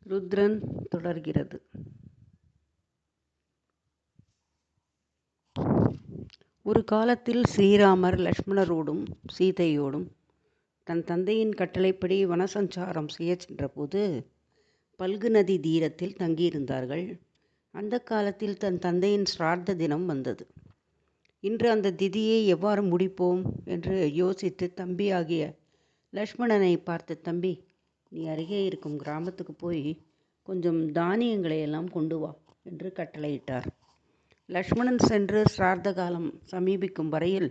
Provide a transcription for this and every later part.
ருத்ரன் தொடர்கிறது. ஒரு காலத்தில் ஸ்ரீராமர் லக்ஷ்மணரோடும் சீதையோடும் தன் தந்தையின் கட்டளைப்படி வனசஞ்சாரம் செய்ய சென்றபோது பல்கு நதி தீரத்தில் தங்கியிருந்தார்கள். அந்த காலத்தில் தன் தந்தையின் சிரார்த்த தினம் வந்தது. இன்று அந்த திதியை எவ்வாறு முடிப்போம் என்று யோசித்து தம்பியாகிய லக்ஷ்மணனை பார்த்து, தம்பி, நீ அருகே இருக்கும் கிராமத்துக்கு போய் கொஞ்சம் தானியங்களை எல்லாம் கொண்டு வா என்று கட்டளையிட்டார். லக்ஷ்மணன் சென்று சிரார்த்த காலம் சமீபிக்கும் வரையில்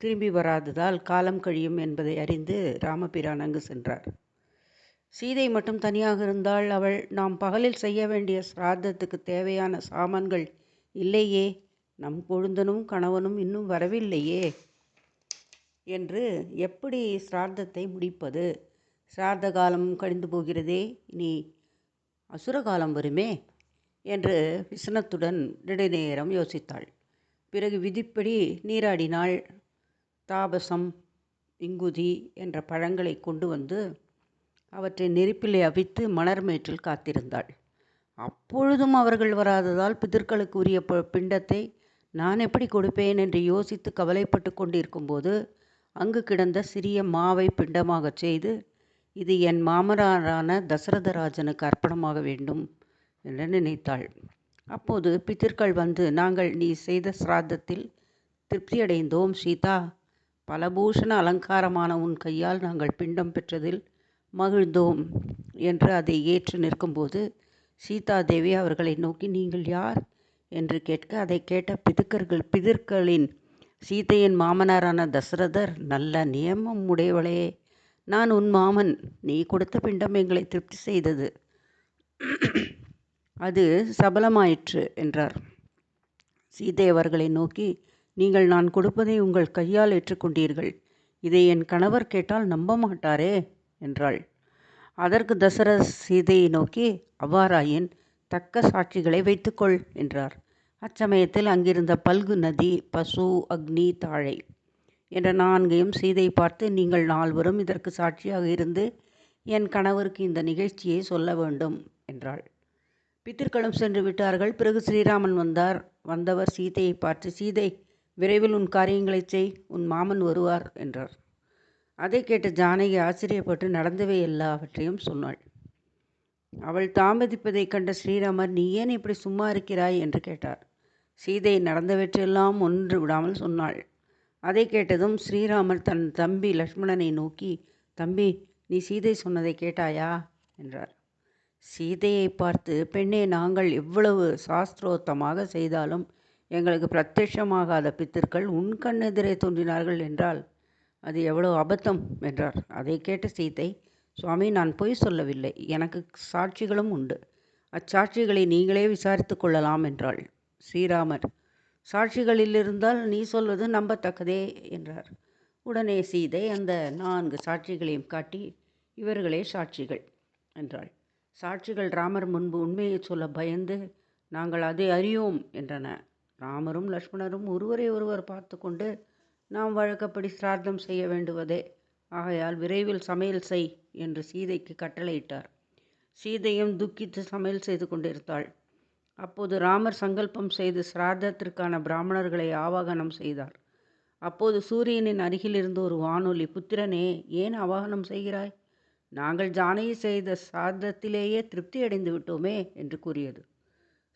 திரும்பி வராததால் காலம் கழியும் என்பதை அறிந்து ராமபிரான் அங்கு சென்றார். சீதை மட்டும் தனியாக இருந்தால். அவள், நாம் பகலில் செய்ய வேண்டிய சிரார்த்தத்துக்கு தேவையான சாமான்கள் இல்லையே, நம் கொழுந்தனும் கணவனும் இன்னும் வரவில்லையே என்று எப்படி சிரார்த்தத்தை முடிப்பது? சிரார்த்த காலம் கழிந்து போகிறதே, இனி அசுரகாலம் வருமே என்று விசனத்துடன் நெடுநேரம் யோசித்தாள். பிறகு விதிப்படி நீராடினாள். தாபசம், இங்குதி என்ற பழங்களை கொண்டு வந்து அவற்றை நெருப்பிலே அவித்து மணர்மேற்றில் காத்திருந்தாள். அப்பொழுதும் அவர்கள் வராததால் பிதர்களுக்கு உரிய பிண்டத்தை நான் எப்படி கொடுப்பேன் என்று யோசித்து கவலைப்பட்டு கொண்டிருக்கும்போது அங்கு கிடந்த சிறிய மாவை பிண்டமாக செய்து, இது என் மாமனாரான தசரதராஜனுக்கு அர்ப்பணமாக வேண்டும் என்று நினைத்தாள். அப்போது பிதர்கள் வந்து, நாங்கள் நீ செய்த சிராத்தத்தில் திருப்தியடைந்தோம் சீதா. பலபூஷண அலங்காரமான உன் கையால் நாங்கள் பிண்டம் பெற்றதில் மகிழ்ந்தோம் என்று அதை ஏற்று நிற்கும்போது சீதாதேவி அவர்களை நோக்கி, நீங்கள் யார் என்று கேட்க, அதை கேட்ட பிதர்களின் சீதையின் மாமனாரான தசரதர், நல்ல நியமம் உடையவளே, நான் உன் மாமன். நீ கொடுத்த பிண்டம் எங்களை திருப்தி செய்தது, அது சபலமாயிற்று என்றார். சீதை அவர்களை நோக்கி, நீங்கள் நான் கொடுப்பதை உங்கள் கையால் ஏற்றுக்கொண்டீர்கள். இதை என் கணவர் கேட்டால் நம்ப மாட்டாரே என்றாள். அதற்கு தசரதர் சீதையை நோக்கி, அவ்வாறாயின் தக்க சாட்சிகளை வைத்துக்கொள் என்றார். அச்சமயத்தில் அங்கிருந்த பல்கு நதி, பசு, அக்னி, தாழை என்ற நான்கையும் சீதை பார்த்து, நீங்கள் நால்வரும் இதற்கு சாட்சியாக இருந்து என் கணவருக்கு இந்த நிகழ்ச்சியை சொல்ல வேண்டும் என்றாள். பித்திர்களும் சென்று விட்டார்கள். பிறகு ஸ்ரீராமன் வந்தவர் சீதையை பார்த்து, சீதை, விரைவில் உன் காரியங்களை செய், உன் மாமன் வருவார் என்றார். அதை கேட்டு ஜானகி ஆச்சரியப்பட்டு நடந்தவை எல்லாவற்றையும் சொன்னாள். அவள் தாமதிப்பதைக் கண்ட ஸ்ரீராமர், நீ ஏன் இப்படி சும்மா இருக்கிறாய் என்று கேட்டார். சீதை நடந்தவற்றையெல்லாம் ஒன்று விடாமல் சொன்னாள். அதை கேட்டதும் ஸ்ரீராமர் தன் தம்பி லக்ஷ்மணனை நோக்கி, தம்பி, நீ சீதை சொன்னதை கேட்டாயா என்றார். சீதையை பார்த்து, பெண்ணே, நாங்கள் எவ்வளவு சாஸ்திரோத்தமாக செய்தாலும் எங்களுக்கு பிரத்யட்சமாகாத பித்தர்கள் உன் கண்ணெதிரே தோன்றினார்கள் என்றால் அது எவ்வளவு அபத்தம் என்றார். அதை கேட்ட சீதை, சுவாமி, நான் பொய் சொல்லவில்லை, எனக்கு சாட்சிகளும் உண்டு, அச்சாட்சிகளை நீங்களே விசாரித்து கொள்ளலாம் என்றாள். ஸ்ரீராமர், சாட்சிகளில் இருந்தால் நீ சொல்வது நம்பத்தக்கதே என்றார். உடனே சீதை அந்த 4 சாட்சிகளையும் காட்டி, இவர்களே சாட்சிகள் என்றாள். சாட்சிகள் ராமர் முன்பு உண்மையை சொல்ல பயந்து, நாங்கள் அதை அறியோம் என்றன. ராமரும் லக்ஷ்மணரும் ஒருவரை ஒருவர் பார்த்து கொண்டு, நாம் வழக்கப்படி சிரார்த்தம் செய்ய வேண்டுவதே, ஆகையால் விரைவில் சமையல் செய் என்று சீதைக்கு கட்டளையிட்டார். சீதையும் துக்கித்து சமையல் செய்து கொண்டிருந்தாள். அப்போது ராமர் சங்கல்பம் செய்து சிரார்த்தத்திற்கான பிராமணர்களை ஆவாகனம் செய்தார். அப்போது சூரியனின் அருகிலிருந்து ஒரு வானொலி, புத்திரனே, ஏன் ஆவாகனம் செய்கிறாய்? நாங்கள் ஜானகி செய்த சிரார்த்தத்திலேயே திருப்தி அடைந்து விட்டோமே என்று கூறியது.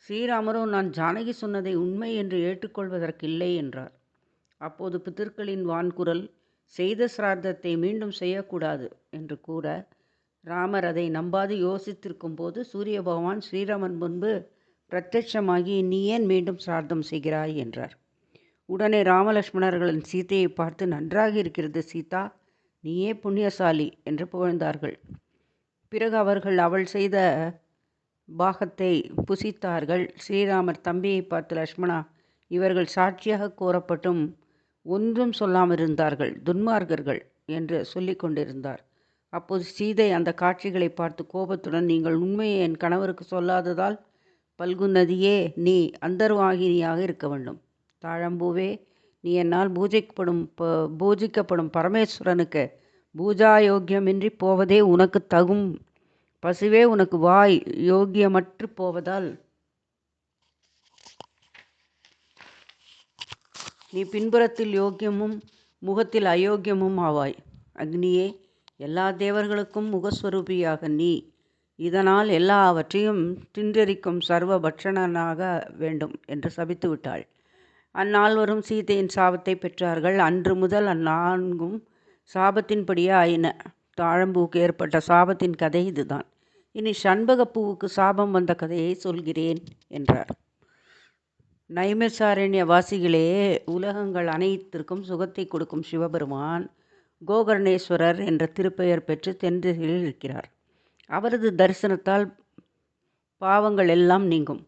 ஸ்ரீராமரோ, நான் ஜானகி சொன்னதை உண்மை என்று ஏற்றுக்கொள்வதற்கில்லை என்றார். அப்போது பிதர்களின் வான்குரல், செய்த சிரார்த்தத்தை மீண்டும் செய்யக்கூடாது என்று கூற, ராமர் அதை நம்பாது யோசித்திருக்கும் போது சூரிய பகவான் ஸ்ரீராமன் முன்பு பிரத்யட்சமாகி, நீ ஏன் மீண்டும் சிரார்த்தம் செய்கிறாய் என்றார். உடனே ராமலட்சுமணர்களின் சீதையை பார்த்து, நன்றாக இருக்கிறது சீதா, நீயே புண்ணியசாலி என்று புகழ்ந்தார்கள். பிறகு அவர்கள் அவள் செய்த பாகத்தை புசித்தார்கள். ஸ்ரீராமர் தம்பியை பார்த்து, லக்ஷ்மணா, இவர்கள் சாட்சியாக கோரப்பட்டும் ஒன்றும் சொல்லாமல் இருந்தார்கள், துன்மார்க்கர்கள் என்று சொல்லி கொண்டிருந்தார். அப்போது சீதை அந்த காட்சிகளை பார்த்து கோபத்துடன், நீங்கள் உண்மையை என் கணவருக்கு சொல்லாததால் பல்கு நதியே, நீ அந்தர்வாகினியாக இருக்க வேண்டும். தாழம்பூவே, நீ என்னால் பூஜிக்கப்படும் பரமேஸ்வரனுக்கு பூஜாயோக்கியமின்றி போவதே உனக்கு தகும். பசுவே, உனக்கு வாய் யோக்கியமற்று போவதால் நீ பின்புறத்தில் யோக்கியமும் முகத்தில் அயோக்கியமும் ஆவாய். அக்னியே, எல்லா தேவர்களுக்கும் முகஸ்வரூபியாக நீ இதனால் எல்லாவற்றையும் தின்றெரிக்கும் சர்வ பட்சணனாக வேண்டும் என்று சபித்து விட்டாள். அந்நால்வரும் சீதையின் சாபத்தை பெற்றார்கள். அன்று முதல் அந்நான்கும் சாபத்தின்படியே ஆயின. தாழம்பூவுக்கு ஏற்பட்ட சாபத்தின் கதை இதுதான். இனி சண்பகப்பூவுக்கு சாபம் வந்த கதையை சொல்கிறேன் என்றார். நைமிசாரண்ய வாசிகளே, உலகங்கள் அனைத்திற்கும் சுகத்தை கொடுக்கும் சிவபெருமான் கோகர்ணேஸ்வரர் என்ற திருப்பெயர் பெற்று தென்திசையில் இருக்கிறார். அவரது தரிசனத்தால் பாவங்கள் எல்லாம் நீங்கும்.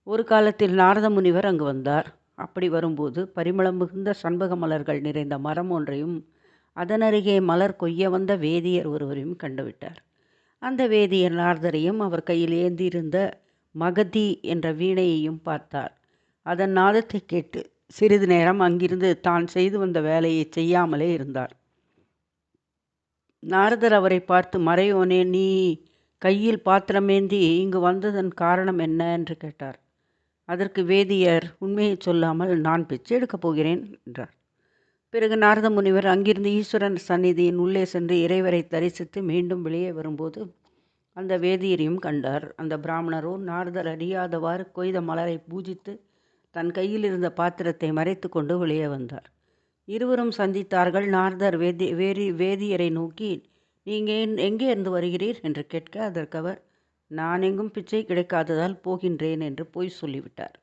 ஒரு காலத்தில் நாரத முனிவர் அங்கு வந்தார். அப்படி வரும்போது பரிமளம் மிகுந்த சண்பக மலர்கள் நிறைந்த மரம் ஒன்றையும் அதனருகே மலர் கொய்ய வந்த வேதியர் ஒருவரையும் கண்டுவிட்டார். அந்த வேதியர் நாரதரையும் அவர் கையில் ஏந்தியிருந்த மகதி என்ற வீணையையும் பார்த்தார். அதன் நாதத்தை கேட்டு சிறிது நேரம் அங்கிருந்து தான் செய்து வந்த வேலையை செய்யாமலே இருந்தார். நாரதர் அவரை பார்த்து, மறையோனே, நீ கையில் பாத்திரமேந்தி இங்கு வந்ததன் காரணம் என்ன என்று கேட்டார். அதற்கு வேதியர் உண்மையை சொல்லாமல், நான் பிச்சை எடுக்கப் போகிறேன் என்றார். பிறகு நாரத முனிவர் அங்கிருந்து ஈஸ்வரன் சந்நிதியின் உள்ளே சென்று இறைவரை தரிசித்து மீண்டும் வெளியே வரும்போது அந்த வேதியரையும் கண்டார். அந்த பிராமணரோ நாரதர் அறியாதவாறு கொய்த மலரை பூஜித்து தன் கையில் இருந்த பாத்திரத்தை மறைத்து கொண்டு வெளியே வந்தார். இருவரும் சந்தித்தார்கள். நாரதர் வேதியரை நோக்கி, நீங்கள் எங்கே இருந்து வருகிறீர் என்று கேட்க, அதற்கு அவர், நான் எங்கும் பிச்சை கிடைக்காததால் போகின்றேன் என்று பொய் சொல்லிவிட்டார்.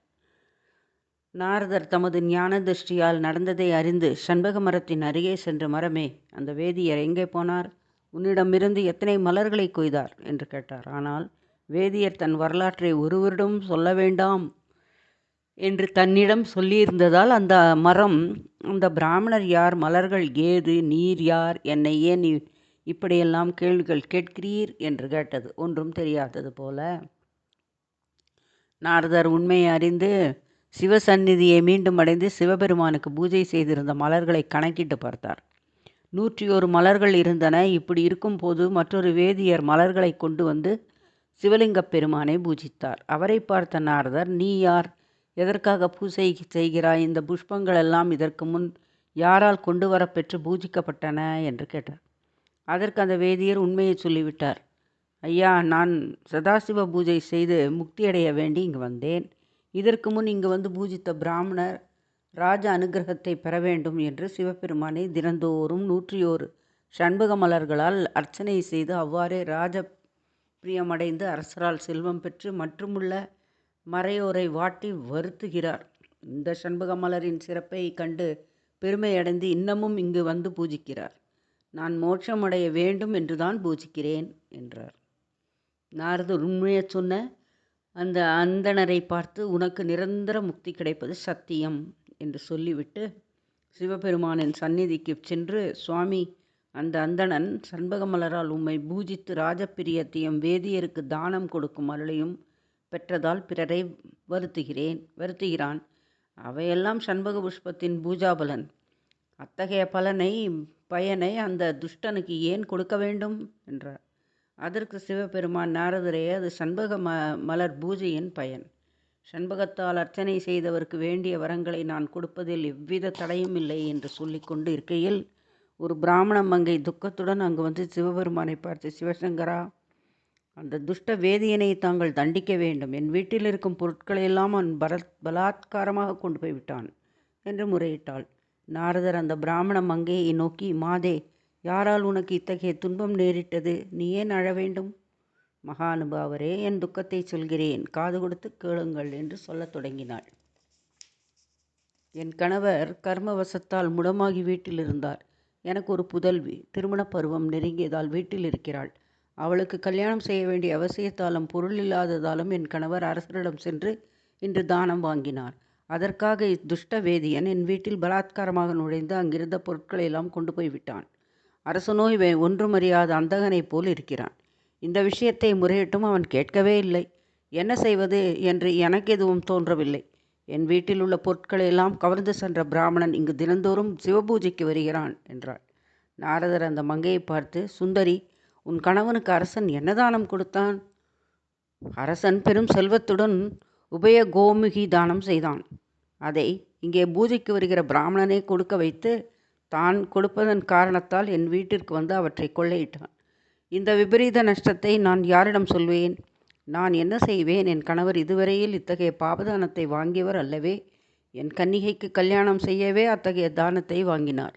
நாரதர் தமது ஞான திருஷ்டியால் நடந்ததை அறிந்து சண்பக மரத்தின் அருகே சென்று, மரமே, அந்த வேதியர் எங்கே போனார்? உன்னிடமிருந்து எத்தனை மலர்களை கொய்தார் என்று கேட்டார். ஆனால் வேதியர் தன் வரலாற்றை ஒருவரிடம் சொல்ல வேண்டாம் என்று தன்னிடம் சொல்லியிருந்ததால் அந்த மரம், அந்த பிராமணர் யார், மலர்கள் ஏது, நீர் யார், என்னை ஏன் இப்படியெல்லாம் கேள்விகள் கேட்கிறீர் என்று கேட்டது. ஒன்றும் தெரியாதது போல. நாரதர் உண்மையை அறிந்து சிவசந்நிதியை மீண்டும் அடைந்து சிவபெருமானுக்கு பூஜை செய்திருந்த மலர்களை கணக்கிட்டு பார்த்தார். 101 மலர்கள் இருந்தன. இப்படி இருக்கும்போது மற்றொரு வேதியர் மலர்களை கொண்டு வந்து சிவலிங்கப் பெருமானை பூஜித்தார். அவரை பார்த்த நாரதர், நீ யார், எதற்காக பூஜை செய்கிறாய், இந்த புஷ்பங்கள் எல்லாம் இதற்கு முன் யாரால் கொண்டு வரப்பெற்று பூஜிக்கப்பட்டன என்று கேட்டார். அதற்கு அந்த வேதியர் உண்மையை சொல்லிவிட்டார். ஐயா, நான் சதாசிவ பூஜை செய்து முக்தியடைய வேண்டி இங்கு வந்தேன். இதற்கு முன் இங்கு வந்து பூஜித்த பிராமணர் ராஜ அனுகிரகத்தை பெற வேண்டும் என்று சிவபெருமானை தினந்தோறும் 101 சண்பக மலர்களால் அர்ச்சனை செய்து அவ்வாறே ராஜ பிரியமடைந்து அரசரால் செல்வம் பெற்று மற்றுமுள்ள மறையோரை வாட்டி வருத்துகிறார். இந்த சண்பக மலரின் சிறப்பை கண்டு பெருமையடைந்து இன்னமும் இங்கு வந்து பூஜிக்கிறார். நான் மோட்சமடைய வேண்டும் என்றுதான் பூஜிக்கிறேன் என்றார். நாரதர் உண்மையை சொன்ன அந்த அந்தணரை பார்த்து, உனக்கு நிரந்தர முக்தி கிடைப்பது சத்தியம் என்று சொல்லிவிட்டு சிவபெருமானின் சந்நிதிக்கு சென்று, சுவாமி, அந்த அந்தணன் சண்பக மலரால் உம்மை பூஜித்து ராஜப்பிரியத்தையும் வேதியருக்கு தானம் கொடுக்கும் அருளையும் பெற்றதால் பிறரை வருத்துகிறான். அவையெல்லாம் சண்பக புஷ்பத்தின் பூஜாபலன். அத்தகைய பயனை அந்த துஷ்டனுக்கு ஏன் கொடுக்க வேண்டும் என்றார். அதற்கு சிவபெருமான், நாரதரே, அது சண்பக மலர் பூஜையின் பயன். சண்பகத்தால் அர்ச்சனை செய்தவருக்கு வேண்டிய வரங்களை நான் கொடுப்பதில் எவ்வித தடையும் இல்லை என்று சொல்லிக்கொண்டு இருக்கையில் ஒரு பிராமண மங்கை துக்கத்துடன் அங்கு வந்து சிவபெருமானை பார்த்து, சிவசங்கரா, அந்த துஷ்ட வேதியனை தாங்கள் தண்டிக்க வேண்டும். என் வீட்டில் இருக்கும் பொருட்களையெல்லாம் அவன் பலாத்காரமாக கொண்டு போய்விட்டான் என்று முறையிட்டாள். நாரதர் அந்த பிராமண மங்கையை நோக்கி, மாதே, யாரால் உனக்கு இத்தகைய துன்பம் நேரிட்டது? நீ ஏன் அழ வேண்டும்? மகானுபாவரே, என் துக்கத்தை சொல்கிறேன், காது கொடுத்து கேளுங்கள் என்று சொல்லத் தொடங்கினாள். என் கணவர் கர்மவசத்தால் முடமாகி வீட்டில் இருந்தார். எனக்கு ஒரு புதல்வி திருமண பருவம் நெருங்கியதால் வீட்டில் இருக்கிறாள். அவளுக்கு கல்யாணம் செய்ய வேண்டிய அவசியத்தாலும் பொருள் இல்லாததாலும் என் கணவர் அரசரிடம் சென்று இன்று தானம் வாங்கினார். அதற்காக இத்துஷ்ட வேதியன் என் வீட்டில் பலாத்காரமாக நுழைந்து அங்கிருந்த பொருட்களை எல்லாம் கொண்டு போய்விட்டான். அரசனோ இவன் ஒன்றும் அறியாத அந்தகனைப் போல் இருக்கிறான். இந்த விஷயத்தை முறையிட்டும் அவன் கேட்கவே இல்லை. என்ன செய்வது என்று எனக்கு எதுவும் தோன்றவில்லை. என் வீட்டில் உள்ள பொருட்களை எல்லாம் கவர்ந்து சென்ற பிராமணன் இங்கு தினந்தோறும் சிவபூஜைக்கு வருகிறான் என்றாள். நாரதர் அந்த மங்கையை பார்த்து, சுந்தரி, உன் கணவனுக்கு அரசன் என்ன தானம் கொடுத்தான்? அரசன் பெரும் செல்வத்துடன் உபய கோமுகி தானம் செய்தான். அதை இங்கே பூஜைக்கு வருகிற பிராமணனே கொடுக்க வைத்து தான் கொடுப்பதன் காரணத்தால் என் வீட்டிற்கு வந்து அவற்றை கொள்ளையிட்டான். இந்த விபரீத நஷ்டத்தை நான் யாரிடம் சொல்வேன்? நான் என்ன செய்வேன்? என் கணவர் இதுவரையில் இத்தகைய பாபதானத்தை வாங்கியவர் அல்லவே. என் கன்னிகைக்கு கல்யாணம் செய்யவே அத்தகைய தானத்தை வாங்கினார்.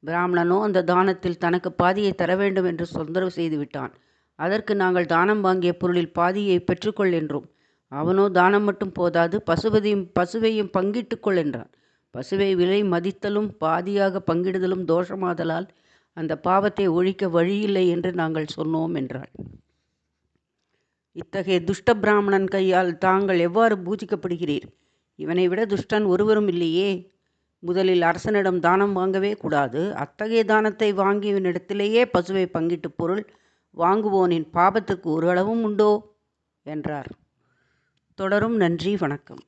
பிராமணனோ அந்த தானத்தில் தனக்கு பாதியை தர வேண்டும் என்று தொந்தரவு செய்துவிட்டான். அதற்கு நாங்கள் தானம் வாங்கிய பொருளில் பாதியை பெற்றுக்கொள் என்றோம். அவனோ தானம் மட்டும் போதாது, பசுவையும் பங்கிட்டுக்கொள் என்றான். பசுவை விலை மதித்தலும் பாதியாக பங்கிடுதலும் தோஷமாதலால் அந்த பாவத்தை ஒழிக்க வழியில்லை என்று நாங்கள் சொன்னோம் என்றாள். இத்தகைய துஷ்ட பிராமணன் கையால் தாங்கள் எவ்வாறு பூஜிக்கப்படுகிறீர்? இவனை விட துஷ்டன் ஒருவரும் இல்லையே. முதலில் அரசனிடம் தானம் வாங்கவே கூடாது. அத்தகைய தானத்தை வாங்கியவனிடத்திலேயே பசுவை பங்கிட்டு பொருள் வாங்குவோனின் பாபத்துக்கு ஒரு அளவும் உண்டோ என்றார். தொடரும். நன்றி, வணக்கம்.